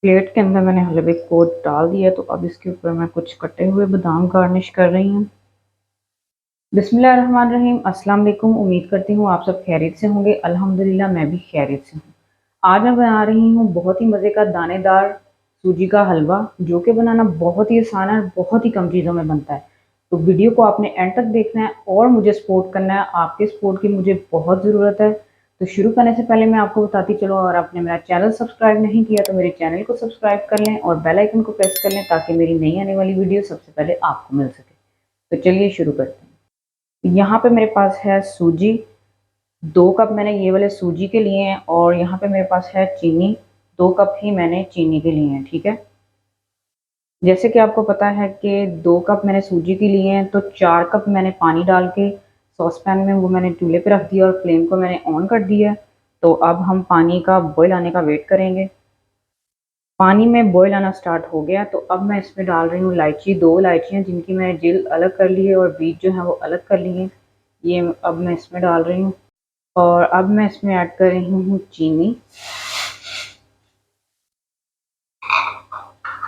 Plate के अंदर मैंने हलवे को डाल दिया, तो अब इसके ऊपर मैं कुछ कटे हुए बादाम गार्निश कर रही हूँ। बिस्मिल्लाहिर्रहमानिर्रहीम, अस्सलाम वालेकुम। उम्मीद करती हूँ आप सब खैरियत से होंगे। अल्हम्दुलिल्लाह मैं भी खैरियत से हूँ। आज मैं बना रही हूँ बहुत ही मज़े का दानेदार सूजी का हलवा, जो कि बनाना बहुत ही आसान है और बहुत ही कम चीज़ों में बनता है। तो वीडियो को आपने एंड तक देखना है और मुझे सपोर्ट करना है। आपके सपोर्ट की मुझे बहुत ज़रूरत है। तो शुरू करने से पहले मैं आपको बताती चलूँ, अगर आपने मेरा चैनल सब्सक्राइब नहीं किया तो मेरे चैनल को सब्सक्राइब कर लें और बेल आइकन को प्रेस कर लें, ताकि मेरी नई आने वाली वीडियो सबसे पहले आपको मिल सके। तो चलिए शुरू करते हैं। यहाँ पे मेरे पास है सूजी, 2 कप मैंने ये वाले सूजी के लिए हैं, और यहाँ पे मेरे पास है चीनी, 2 कप ही मैंने चीनी के लिए हैं। ठीक है, जैसे कि आपको पता है कि 2 कप मैंने सूजी के लिए हैं, तो 4 कप मैंने पानी डाल के सॉस पैन में वो मैंने चूल्हे पे रख दिया और फ्लेम को मैंने ऑन कर दिया। तो अब हम पानी का बॉयल आने का वेट करेंगे। पानी में बॉयल आना स्टार्ट हो गया, तो अब मैं इसमें डाल रही हूँ इलायची, 2 इलायचियाँ जिनकी मैंने जिल अलग कर ली है और बीज जो है वो अलग कर लिए हैं। ये अब मैं इसमें डाल रही हूँ, और अब मैं इसमें ऐड कर रही हूँ चीनी।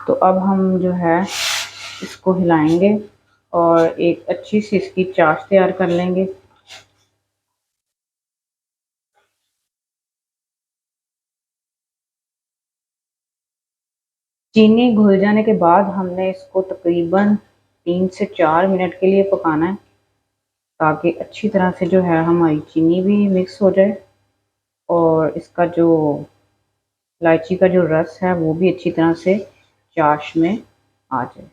तो अब हम जो है इसको हिलाएंगे और एक अच्छी सी इसकी चाश तैयार कर लेंगे। चीनी घुल जाने के बाद हमने इसको तकरीबन 3 से 4 मिनट के लिए पकाना है, ताकि अच्छी तरह से जो है हमारी चीनी भी मिक्स हो जाए और इसका जो इलायची का जो रस है वो भी अच्छी तरह से चाश में आ जाए।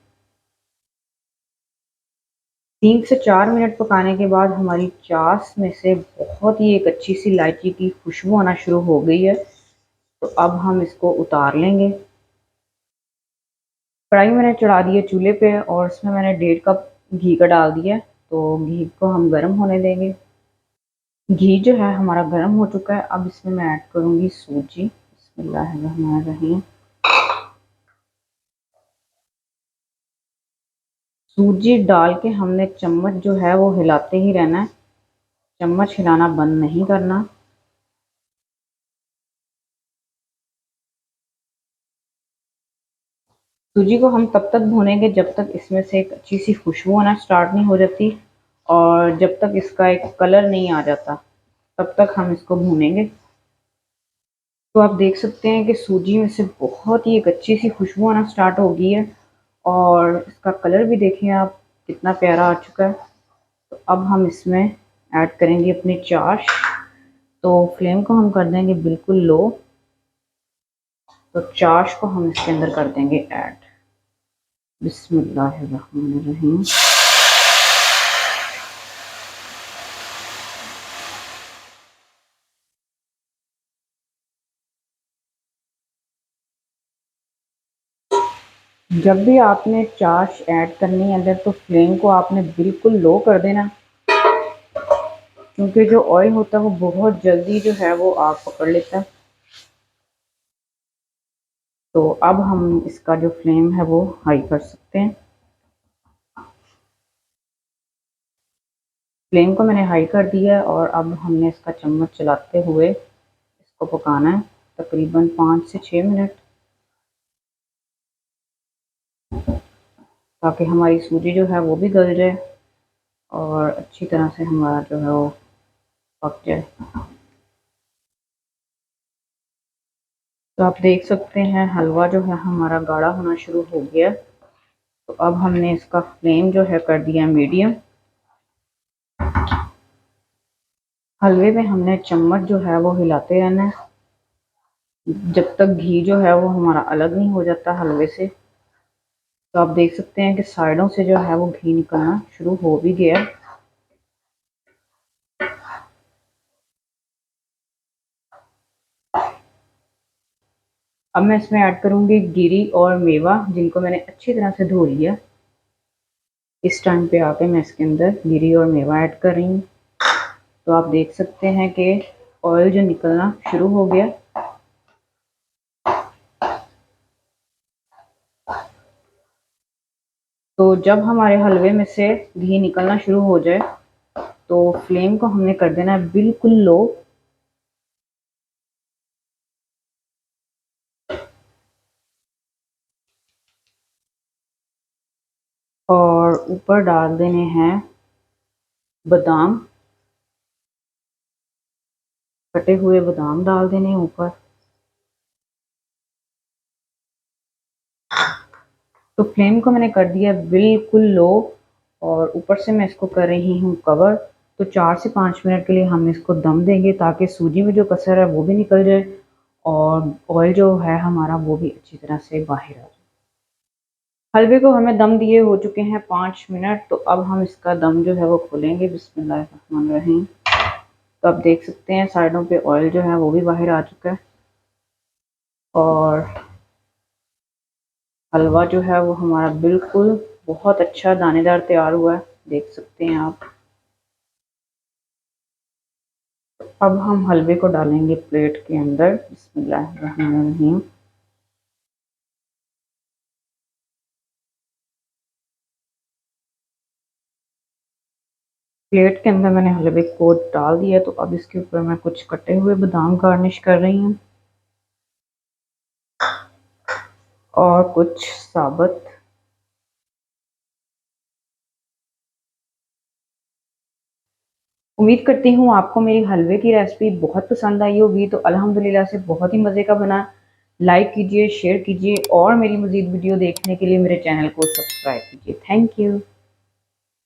3 से 4 मिनट पकाने के बाद हमारी चाश में से बहुत ही एक अच्छी सी इलायची की खुशबू आना शुरू हो गई है। तो अब हम इसको उतार लेंगे। कढ़ाई मैंने चढ़ा दी है चूल्हे पे, और इसमें मैंने 1.5 कप घी का डाल दिया है। तो घी को हम गर्म होने देंगे। घी जो है हमारा गर्म हो चुका है। अब इसमें मैं ऐड करूँगी सूजी। बिस्मिल्लाहिर्रहमानिर्रहीम। सूजी डाल के हमने चम्मच जो है वो हिलाते ही रहना है, चम्मच हिलाना बंद नहीं करना। सूजी को हम तब तक भूनेंगे जब तक इसमें से एक अच्छी सी खुशबू आना स्टार्ट नहीं हो जाती, और जब तक इसका एक कलर नहीं आ जाता तब तक हम इसको भूनेंगे। तो आप देख सकते हैं कि सूजी में से बहुत ही एक अच्छी सी खुशबू आना स्टार्ट हो गई है, और इसका कलर भी देखिए आप कितना प्यारा आ चुका है। तो अब हम इसमें ऐड करेंगे अपनी चाश। तो फ्लेम को हम कर देंगे बिल्कुल लो। तो चाश को हम इसके अंदर कर देंगे ऐड। बिस्मिल्लाहिर्रहमानिर्रहीम। जब भी आपने चाश ऐड करनी है अंदर, तो फ्लेम को आपने बिल्कुल लो कर देना, क्योंकि जो ऑयल होता है वो बहुत जल्दी जो है वो आग पकड़ लेता है। तो अब हम इसका जो फ्लेम है वो हाई कर सकते हैं। फ्लेम को मैंने हाई कर दिया है, और अब हमने इसका चम्मच चलाते हुए इसको पकाना है तकरीबन 5 से 6 मिनट, ताकि हमारी सूजी जो है वो भी गल जाए और अच्छी तरह से हमारा जो है वो पक जाए। तो आप देख सकते हैं हलवा जो है हमारा गाढ़ा होना शुरू हो गया। तो अब हमने इसका फ्लेम जो है कर दिया मीडियम। हलवे में हमने चम्मच जो है वो हिलाते रहना है जब तक घी जो है वो हमारा अलग नहीं हो जाता हलवे से। तो आप देख सकते हैं कि साइडों से जो है वो घी निकलना शुरू हो भी गया। अब मैं इसमें ऐड करूंगी गिरी और मेवा, जिनको मैंने अच्छी तरह से धो लिया। इस टाइम पे आके मैं इसके अंदर गिरी और मेवा ऐड कर रही हूँ। तो आप देख सकते हैं कि ऑयल जो निकलना शुरू हो गया। तो जब हमारे हलवे में से घी निकलना शुरू हो जाए, तो फ्लेम को हमने कर देना है बिल्कुल लो। और ऊपर डाल देने हैं बादाम, कटे हुए बादाम डाल देने ऊपर। तो फ्लेम को मैंने कर दिया बिल्कुल लो और ऊपर से मैं इसको कर रही हूँ कवर। तो 4 से 5 मिनट के लिए हम इसको दम देंगे ताकि सूजी में जो कसर है वो भी निकल जाए और ऑयल जो है हमारा वो भी अच्छी तरह से बाहर आ जाए। हलवे को हमें दम दिए हो चुके हैं 5 मिनट। तो अब हम इसका दम जो है वो खोलेंगे। बिस्मिल्लाहिर्रहमानिर्रहीम। तो आप देख सकते हैं साइडों पे ऑयल जो है वो भी बाहर आ चुका है और हलवा जो है वो हमारा बिल्कुल बहुत अच्छा दानेदार तैयार हुआ है, देख सकते हैं आप। अब हम हलवे को डालेंगे प्लेट के अंदर। बिस्मिल्लाहिर्रहमानिर्रहीम। प्लेट के अंदर मैंने हलवे को डाल दिया। तो अब इसके ऊपर मैं कुछ कटे हुए बादाम गार्निश कर रही हूँ और कुछ साबुत। उम्मीद करती हूँ आपको मेरी हलवे की रेसिपी बहुत पसंद आई होगी। तो अल्हम्दुलिल्लाह से बहुत ही मज़े का बना। लाइक कीजिए, शेयर कीजिए और मेरी मज़ीद वीडियो देखने के लिए मेरे चैनल को सब्सक्राइब कीजिए। Thank you.